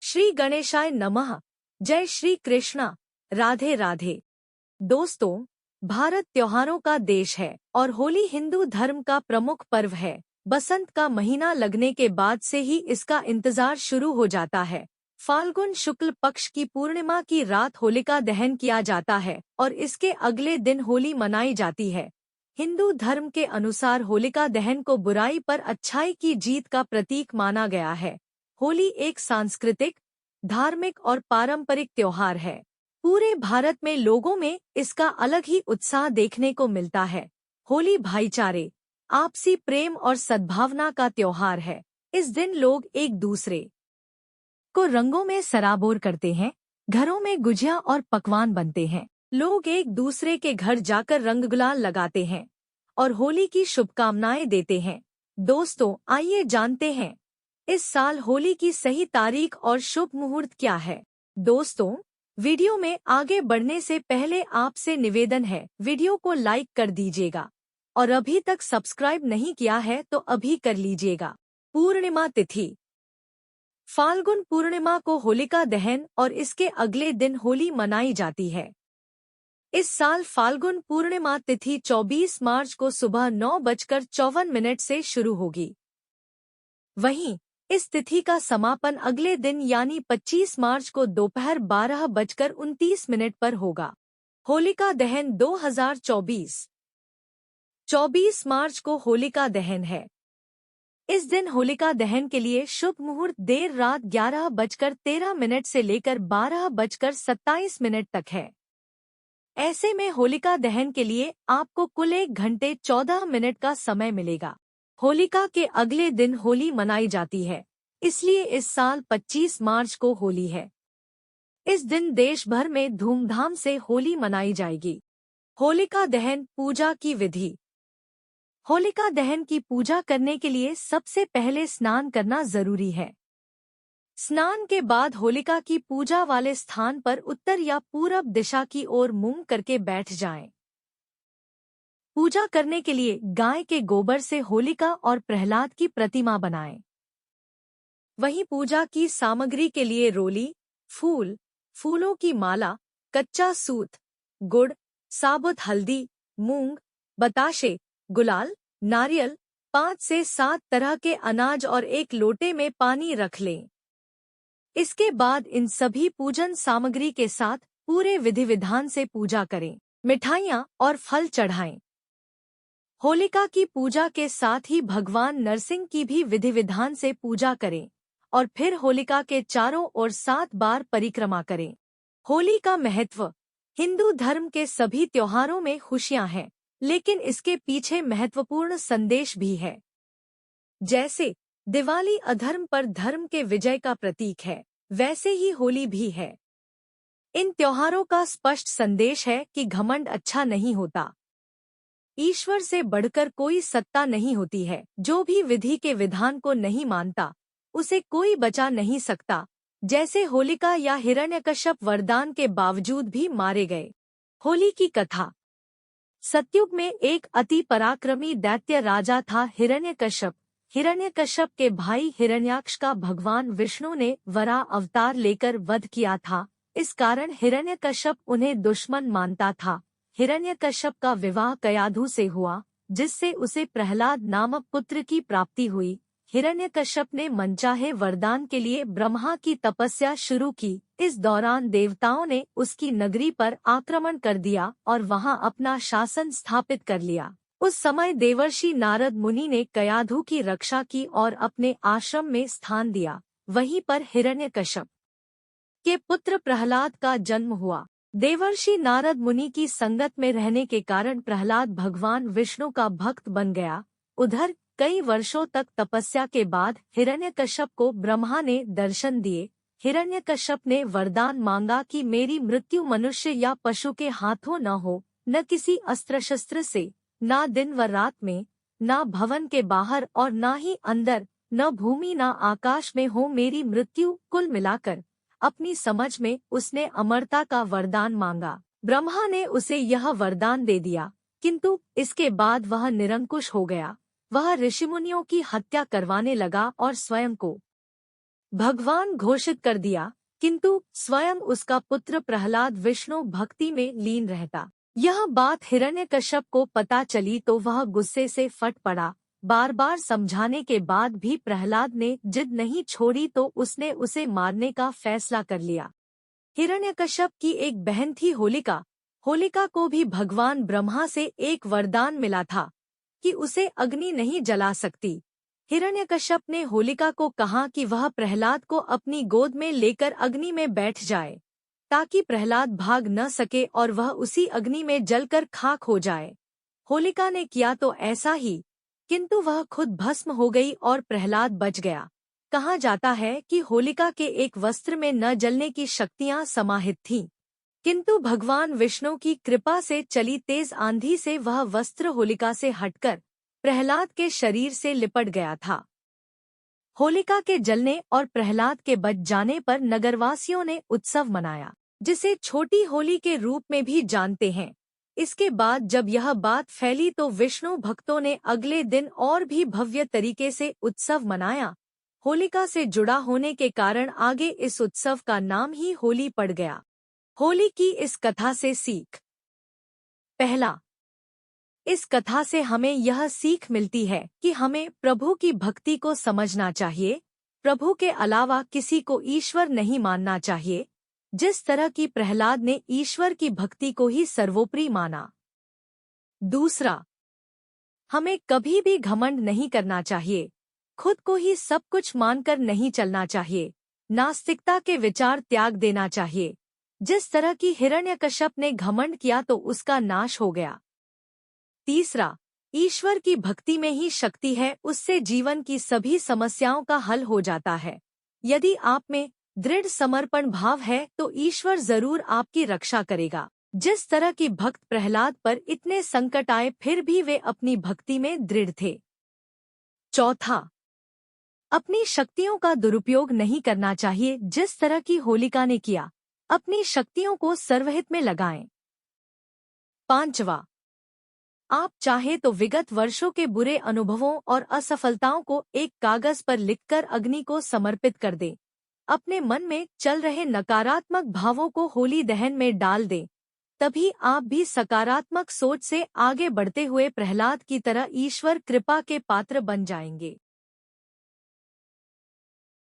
श्री गणेशाय नमः। जय श्री कृष्णा। राधे राधे। दोस्तों, भारत त्योहारों का देश है और होली हिंदू धर्म का प्रमुख पर्व है। बसंत का महीना लगने के बाद से ही इसका इंतजार शुरू हो जाता है। फाल्गुन शुक्ल पक्ष की पूर्णिमा की रात होलिका दहन किया जाता है और इसके अगले दिन होली मनाई जाती है। हिंदू धर्म के अनुसार होलिका दहन को बुराई पर अच्छाई की जीत का प्रतीक माना गया है। होली एक सांस्कृतिक, धार्मिक और पारंपरिक त्योहार है। पूरे भारत में लोगों में इसका अलग ही उत्साह देखने को मिलता है। होली भाईचारे, आपसी प्रेम और सद्भावना का त्योहार है। इस दिन लोग एक दूसरे को रंगों में सराबोर करते हैं। घरों में गुजिया और पकवान बनते हैं। लोग एक दूसरे के घर जाकर रंग गुलाल लगाते हैं और होली की शुभकामनाएं देते हैं। दोस्तों, आइए जानते हैं इस साल होली की सही तारीख और शुभ मुहूर्त क्या है। दोस्तों, वीडियो में आगे बढ़ने से पहले आपसे निवेदन है, वीडियो को लाइक कर दीजिएगा और अभी तक सब्सक्राइब नहीं किया है तो अभी कर लीजिएगा। पूर्णिमा तिथि। फाल्गुन पूर्णिमा को होलिका दहन और इसके अगले दिन होली मनाई जाती है। इस साल फाल्गुन पूर्णिमा तिथि 24 मार्च को सुबह 9:54 से शुरू होगी। वहीं इस तिथि का समापन अगले दिन यानी 25 मार्च को दोपहर 12:29 पर होगा। होलिका दहन 2024। 24 मार्च को होलिका दहन है। इस दिन होलिका दहन के लिए शुभ मुहूर्त देर रात 11:13 से लेकर 12:27 तक है। ऐसे में होलिका दहन के लिए आपको कुल 1 घंटे 14 मिनट का समय मिलेगा। होलिका के अगले दिन होली मनाई जाती है, इसलिए इस साल 25 मार्च को होली है। इस दिन देश भर में धूमधाम से होली मनाई जाएगी। होलिका दहन पूजा की विधि। होलिका दहन की पूजा करने के लिए सबसे पहले स्नान करना जरूरी है। स्नान के बाद होलिका की पूजा वाले स्थान पर उत्तर या पूरब दिशा की ओर मुंह करके बैठ जाएं। पूजा करने के लिए गाय के गोबर से होलिका और प्रहलाद की प्रतिमा बनाएं। वहीं पूजा की सामग्री के लिए रोली, फूल, फूलों की माला, कच्चा सूत, गुड़, साबुत हल्दी, मूंग, बताशे, गुलाल, नारियल, 5 से 7 तरह के अनाज और एक लोटे में पानी रख लें। इसके बाद इन सभी पूजन सामग्री के साथ पूरे विधि विधान से पूजा करें। मिठाइयाँ और फल चढ़ाएं। होलिका की पूजा के साथ ही भगवान नरसिंह की भी विधि विधान से पूजा करें और फिर होलिका के चारों ओर 7 बार परिक्रमा करें। होली का महत्व। हिंदू धर्म के सभी त्योहारों में खुशियां हैं, लेकिन इसके पीछे महत्वपूर्ण संदेश भी है। जैसे दिवाली अधर्म पर धर्म के विजय का प्रतीक है, वैसे ही होली भी है। इन त्योहारों का स्पष्ट संदेश है कि घमंड अच्छा नहीं होता। ईश्वर से बढ़कर कोई सत्ता नहीं होती है। जो भी विधि के विधान को नहीं मानता, उसे कोई बचा नहीं सकता। जैसे होलिका या हिरण्यकश्यप वरदान के बावजूद भी मारे गए। होली की कथा। सतयुग में एक अति पराक्रमी दैत्य राजा था हिरण्यकश्यप। हिरण्यकश्यप के भाई हिरण्याक्ष का भगवान विष्णु ने वराह अवतार लेकर वध किया था। इस कारण हिरण्यकश्यप उन्हें दुश्मन मानता था। हिरण्यकश्यप का विवाह कयाधु से हुआ, जिससे उसे प्रहलाद नामक पुत्र की प्राप्ति हुई। हिरण्यकश्यप ने मनचाहे वरदान के लिए ब्रह्मा की तपस्या शुरू की। इस दौरान देवताओं ने उसकी नगरी पर आक्रमण कर दिया और वहां अपना शासन स्थापित कर लिया। उस समय देवर्षि नारद मुनि ने कयाधु की रक्षा की और अपने आश्रम में स्थान दिया। वहीं पर हिरण्यकश्यप के पुत्र प्रहलाद का जन्म हुआ। देवर्षि नारद मुनि की संगत में रहने के कारण प्रहलाद भगवान विष्णु का भक्त बन गया। उधर कई वर्षों तक तपस्या के बाद हिरण्यकश्यप को ब्रह्मा ने दर्शन दिए। हिरण्यकश्यप ने वरदान मांगा कि मेरी मृत्यु मनुष्य या पशु के हाथों न हो, न किसी अस्त्र शस्त्र से, न दिन व रात में, न भवन के बाहर और न ही अंदर, न भूमि न आकाश में हो मेरी मृत्यु। कुल मिलाकर अपनी समझ में उसने अमरता का वरदान मांगा। ब्रह्मा ने उसे यह वरदान दे दिया, किंतु इसके बाद वह निरंकुश हो गया। वह ऋषिमुनियों की हत्या करवाने लगा और स्वयं को भगवान घोषित कर दिया, किंतु स्वयं उसका पुत्र प्रहलाद विष्णु भक्ति में लीन रहता। यह बात हिरण्यकश्यप को पता चली तो वह गुस्से से फट पड़ा। बार बार समझाने के बाद भी प्रहलाद ने जिद नहीं छोड़ी तो उसने उसे मारने का फैसला कर लिया। हिरण्यकश्यप की एक बहन थी होलिका। होलिका को भी भगवान ब्रह्मा से एक वरदान मिला था कि उसे अग्नि नहीं जला सकती। हिरण्यकश्यप ने होलिका को कहा कि वह प्रहलाद को अपनी गोद में लेकर अग्नि में बैठ जाए, ताकि प्रहलाद भाग न सके और वह उसी अग्नि में जलकर खाक हो जाए। होलिका ने किया तो ऐसा ही, किंतु वह खुद भस्म हो गई और प्रहलाद बच गया। कहा जाता है कि होलिका के एक वस्त्र में न जलने की शक्तियां समाहित थीं, किंतु भगवान विष्णु की कृपा से चली तेज आंधी से वह वस्त्र होलिका से हटकर प्रहलाद के शरीर से लिपट गया था। होलिका के जलने और प्रहलाद के बच जाने पर नगरवासियों ने उत्सव मनाया, जिसे छोटी होली के रूप में भी जानते हैं। इसके बाद जब यह बात फैली तो विष्णु भक्तों ने अगले दिन और भी भव्य तरीके से उत्सव मनाया। होलिका से जुड़ा होने के कारण आगे इस उत्सव का नाम ही होली पड़ गया। होली की इस कथा से सीख। पहला, इस कथा से हमें यह सीख मिलती है कि हमें प्रभु की भक्ति को समझना चाहिए। प्रभु के अलावा किसी को ईश्वर नहीं मानना चाहिए, जिस तरह की प्रहलाद ने ईश्वर की भक्ति को ही सर्वोपरि माना। दूसरा, हमें कभी भी घमंड नहीं करना चाहिए, खुद को ही सब कुछ मानकर नहीं चलना चाहिए। नास्तिकता के विचार त्याग देना चाहिए। जिस तरह की हिरण्यकश्यप ने घमंड किया तो उसका नाश हो गया। तीसरा, ईश्वर की भक्ति में ही शक्ति है, उससे जीवन की सभी समस्याओं का हल हो जाता है। यदि आप में दृढ़ समर्पण भाव है तो ईश्वर जरूर आपकी रक्षा करेगा। जिस तरह की भक्त प्रहलाद पर इतने संकट आए फिर भी वे अपनी भक्ति में दृढ़ थे। चौथा, अपनी शक्तियों का दुरुपयोग नहीं करना चाहिए, जिस तरह की होलिका ने किया। अपनी शक्तियों को सर्वहित में लगाएं। पांचवा, आप चाहे तो विगत वर्षों के बुरे अनुभवों और असफलताओं को एक कागज पर लिखकर अग्नि को समर्पित कर दें। अपने मन में चल रहे नकारात्मक भावों को होली दहन में डाल दें। तभी आप भी सकारात्मक सोच से आगे बढ़ते हुए प्रहलाद की तरह ईश्वर कृपा के पात्र बन जाएंगे।